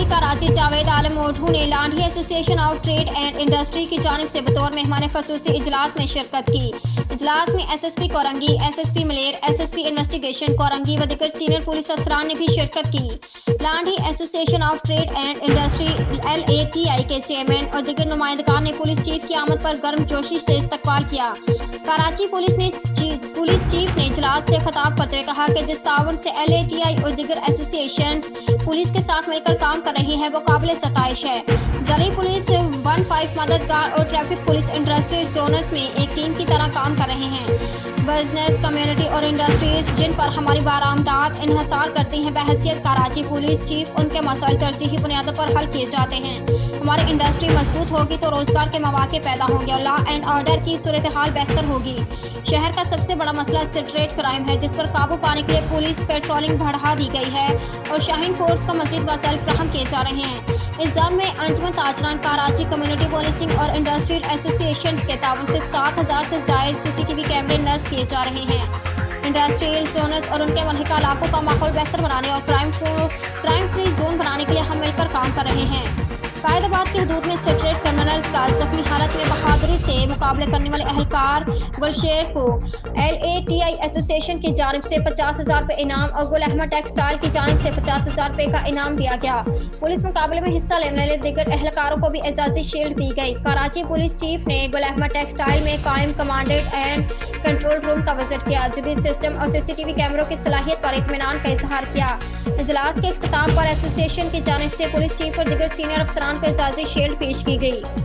कराची का रांची जावेद आलम मोठू ने Landhi association of trade and industry की जानिब से बतौर मेहमान खसूसी इजलास में शिरकत की। इजलास में एसएसपी कोरंगी, एसएसपी मलेर, एसएसपी इन्वेस्टिगेशन कोरंगी व दीगर सीनियर पुलिस अफसरान ने भी शिरकत की। Landhi association of trade and industry LATI के चेयरमैन और दीगर नुमाइंदगान ने पुलिस चीफ की आमद पर गर्मजोशी से इस्तकबाल किया। कराची पुलिस चीफ ने इजलास से खिताब करते हुए कहा कि जिस ताउन से LATI और दीगर एसोसिएशंस पुलिस के साथ मिलकर काम कर रही है वो काबिल सताइश है। जली पुलिस 15 मददगार और ट्रैफिक पुलिस इंडस्ट्रियल जोनस में एक टीम की तरह काम कर रहे हैं। बिजनेस कम्युनिटी और इंडस्ट्रीज जिन पर हमारी बारामदात इन्हसार करती हैं, बहैसियत कराची पुलिस चीफ उनके मसाइल तरजीही बुनियादों पर हल किए जाते हैं। हमारी इंडस्ट्री मजबूत होगी तो रोजगार के मौके पैदा होंगे और लॉ एंड ऑर्डर की सूरत हाल बेहतर होगी। शहर का सबसे बड़ा मसला स्ट्रीट क्राइम है, जिस पर काबू पाने के लिए पुलिस पेट्रोलिंग बढ़ा दी गई है और शाहीन फोर्स को मजीद वसाइल फ्राहम किए जा रहे हैं। इस दौर में अंजुमन ताजरान कराची कम्युनिटी पुलिसिंग और इंडस्ट्रियल एसोसिएशन के ताउन से 7000 से जायद CCTV कैमरे नस्ब किए जा रहे हैं। इंडस्ट्रियल जोनस और उनके मुल्हिका इलाकों का माहौल बेहतर बनाने और क्राइम फ्री जोन बनाने के लिए हम मिलकर काम कर रहे हैं। फैदाबाद की हदूद में स्ट्रीट क्रिमिनल्स का जख्मी हालत में बहादुरी से मुकाबले करने वाले एहलकार गुलशेर को LATI एसोसिएशन की जानिब से 50,000 रुपये इनाम और गुल अहमद टेक्सटाइल की जानिब से 50,000 रुपये का इनाम दिया गया। पुलिस मुकाबले में हिस्सा लेने वाले दीगर एहलकारों को भी एजाजी शील्ड दी गई। कराची पुलिस चीफ ने गुल अहमद टेक्सटाइल में कायम कमांडेंट एंड कंट्रोल रूम का विजिट किया, जदीद सिस्टम और CCTV कैमरों की सलाहियत पर इत्मीनान का इजहार किया। इजलास के इख्तिताम पर एसोसिएशन की जानिब से पुलिस चीफ और दीगर सीनियर अफसरान को एजाजी शील्ड पेश की गई।